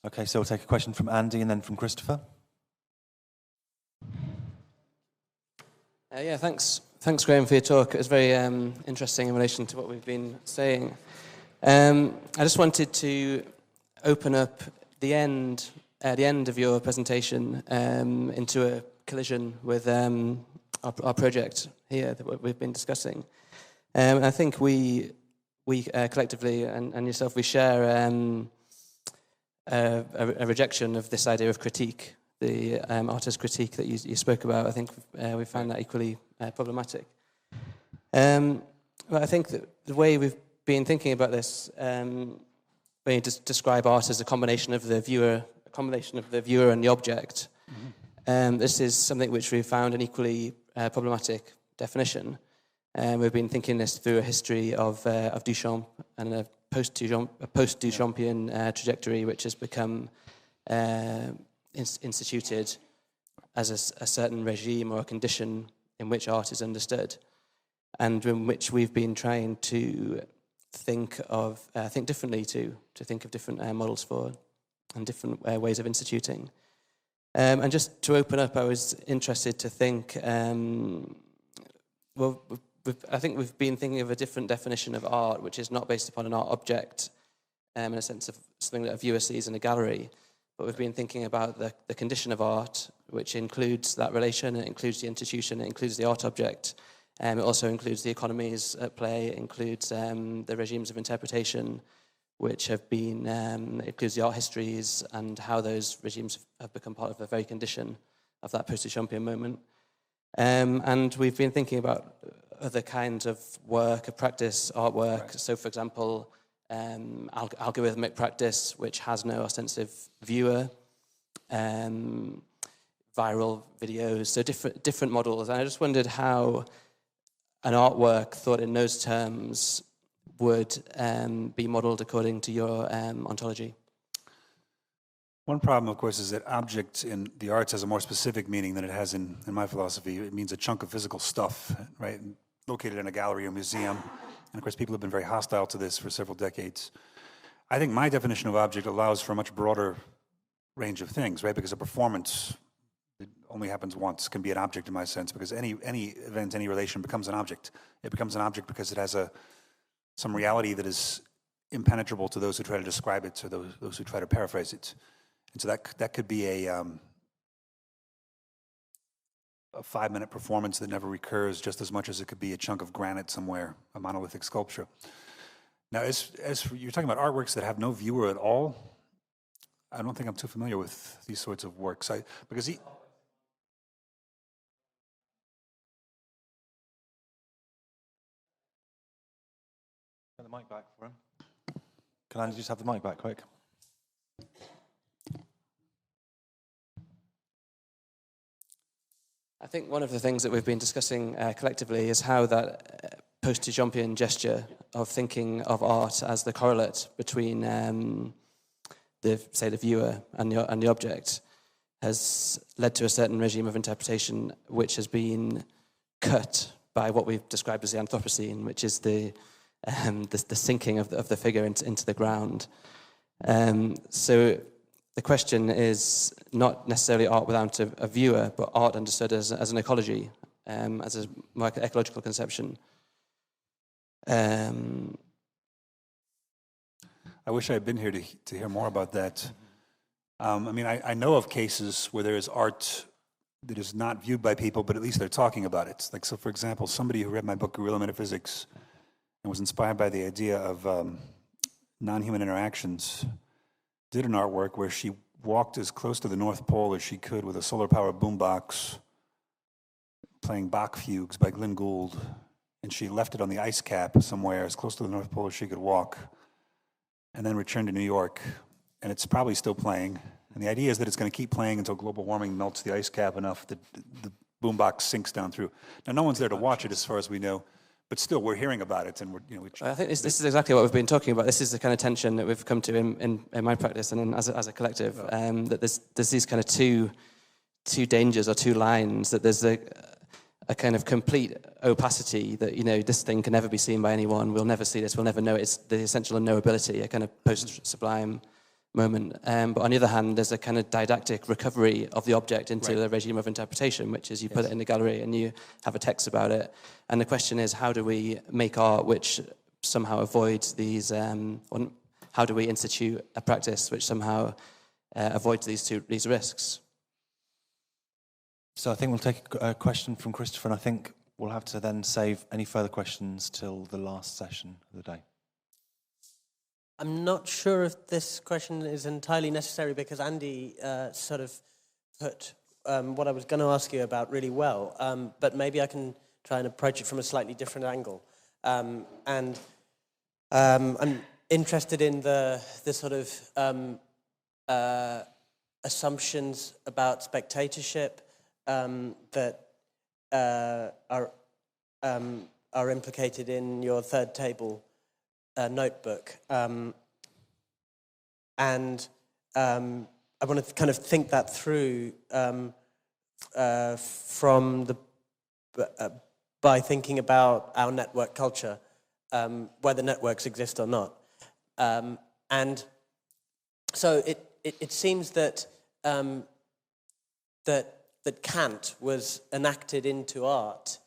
Okay, so we'll take a question from Andy and then from Christopher. Yeah, thanks, Graham, for your talk. It was very interesting in relation to what we've been saying. I just wanted to open up the end of your presentation into a collision with our project here that we've been discussing. I think we collectively and yourself, we share a rejection of this idea of critique, the artist critique that you spoke about. I think we found that equally problematic. But I think that the way we've been thinking about this, when you describe art as a combination of the viewer and the object, this is something which we found an equally problematic definition. We've been thinking this through a history of Duchamp and a post-Duchampian trajectory, which has become instituted as a certain regime or a condition in which art is understood, and in which we've been trying to think differently to think of different models for and different ways of instituting. And just to open up, I was interested to think, I think we've been thinking of a different definition of art, which is not based upon an art object in a sense of something that a viewer sees in a gallery, but we've been thinking about the condition of art, which includes that relation, it includes the institution, it includes the art object, it also includes the economies at play, it includes the regimes of interpretation, which have been, it includes the art histories and how those regimes have become part of the very condition of that post-Duchampian moment. And we've been thinking about other kinds of work, of practice, artwork. Right. So, for example, algorithmic practice, which has no ostensive viewer, viral videos, so different models. And I just wondered how an artwork thought in those terms would be modeled according to your ontology. One problem, of course, is that object in the arts has a more specific meaning than it has in my philosophy. It means a chunk of physical stuff, right, located in a gallery or museum. And of course, people have been very hostile to this for several decades. I think my definition of object allows for a much broader range of things, right? Because a performance, it only happens once, can be an object in my sense, because any event, any relation becomes an object. It becomes an object because it has some reality that is impenetrable to those who try to describe it, to those who try to paraphrase it. And so that could be a 5-minute performance that never recurs, just as much as it could be a chunk of granite somewhere, a monolithic sculpture. Now, as you're talking about artworks that have no viewer at all, I don't think I'm too familiar with these sorts of works. Turn the mic back for him. Can I just have the mic back quick? I think one of the things that we've been discussing collectively is how that post-Duchampian gesture of thinking of art as the correlate between the viewer and the object has led to a certain regime of interpretation which has been cut by what we've described as the Anthropocene, which is the sinking of the figure into the ground. So the question is not necessarily art without a viewer, but art understood as an ecology, as a more ecological conception. I wish I had been here to hear more about that. I know of cases where there is art that is not viewed by people, but at least they're talking about it. Like, so for example, somebody who read my book, Guerrilla Metaphysics, and was inspired by the idea of non-human interactions, did an artwork where she walked as close to the North Pole as she could with a solar-powered boombox, playing Bach fugues by Glenn Gould, and she left it on the ice cap somewhere as close to the North Pole as she could walk, and then returned to New York, and it's probably still playing. And the idea is that it's going to keep playing until global warming melts the ice cap enough that the boombox sinks down through. Now, no one's there to watch it, as far as we know. But still, we're hearing about it, and I think this is exactly what we've been talking about. This is the kind of tension that we've come to in my practice and as a collective. That there's these kind of two dangers or two lines. That there's a kind of complete opacity that this thing can never be seen by anyone. We'll never see this. We'll never know it. It's the essential unknowability, a kind of post-sublime moment. But on the other hand, there's a kind of didactic recovery of the object into the regime of interpretation, which is you put it in the gallery and you have a text about it. And the question is, how do we make art which somehow avoids these, or how do we institute a practice which somehow avoids these risks? So I think we'll take a question from Christopher, and I think we'll have to then save any further questions till the last session of the day. I'm not sure if this question is entirely necessary because Andy sort of put what I was going to ask you about really well, but maybe I can try and approach it from a slightly different angle. And I'm interested in the sort of assumptions about spectatorship that are implicated in your third table notebook. And I want to kind of think that through by thinking about our network culture, whether networks exist or not. And so it seems that that Kant was enacted into art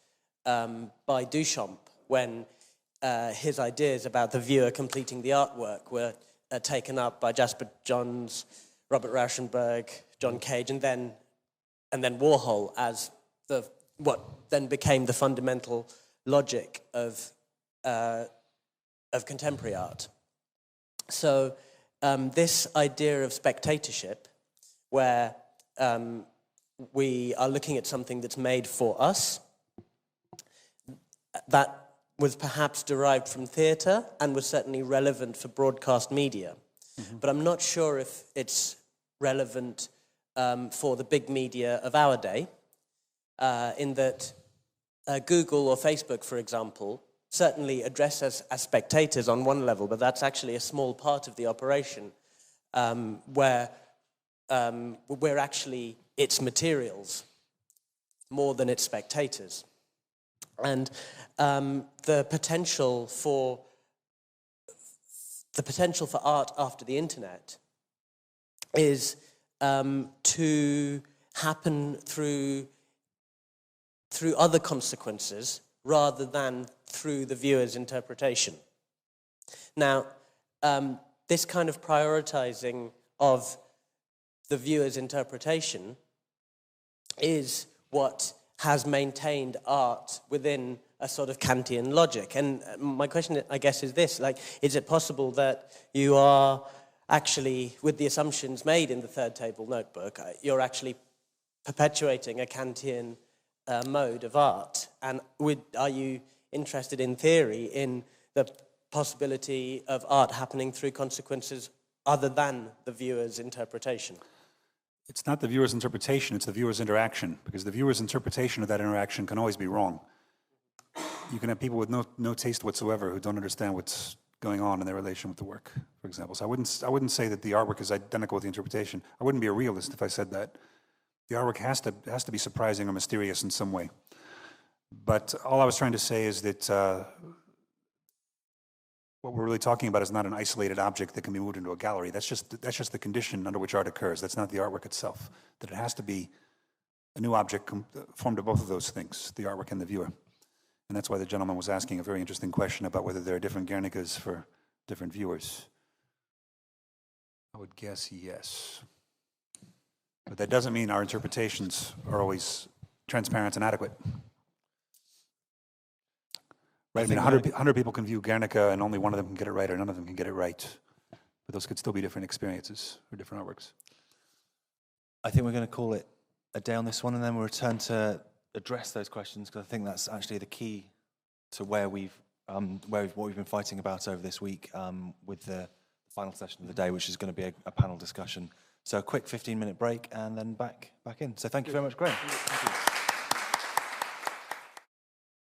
by Duchamp when his ideas about the viewer completing the artwork were taken up by Jasper Johns, Robert Rauschenberg, John Cage, and then Warhol as what then became the fundamental logic of contemporary art. So this idea of spectatorship, where we are looking at something that's made for us, that was perhaps derived from theatre and was certainly relevant for broadcast media. Mm-hmm. But I'm not sure if it's relevant for the big media of our day, in that Google or Facebook, for example, certainly address us as spectators on one level, but that's actually a small part of the operation, where we're actually its materials more than its spectators. And the potential for art after the internet is to happen through other consequences rather than through the viewer's interpretation. Now, this kind of prioritizing of the viewer's interpretation is what has maintained art within a sort of Kantian logic. And my question, I guess, is this: is it possible that you are actually, with the assumptions made in the third table notebook, you're actually perpetuating a Kantian mode of art? And are you interested in theory in the possibility of art happening through consequences other than the viewer's interpretation? It's not the viewer's interpretation, it's the viewer's interaction, because the viewer's interpretation of that interaction can always be wrong. You can have people with no taste whatsoever who don't understand what's going on in their relation with the work, for example. So I wouldn't say that the artwork is identical with the interpretation. I wouldn't be a realist if I said that. The artwork has to be surprising or mysterious in some way. But all I was trying to say is that what we're really talking about is not an isolated object that can be moved into a gallery. That's just the condition under which art occurs. That's not the artwork itself. That it has to be a new object formed of both of those things, the artwork and the viewer. And that's why the gentleman was asking a very interesting question about whether there are different Guernicas for different viewers. I would guess yes. But that doesn't mean our interpretations are always transparent and adequate. Right, I mean, 100 people can view Guernica and only one of them can get it right or none of them can get it right. But those could still be different experiences or different artworks. I think we're going to call it a day on this one, and then we'll return to address those questions, because I think that's actually the key to what we've been fighting about over this week with the final session of the day, which is going to be a panel discussion. So a quick 15-minute break and then back in. So thank you very much, Graham. Thank you.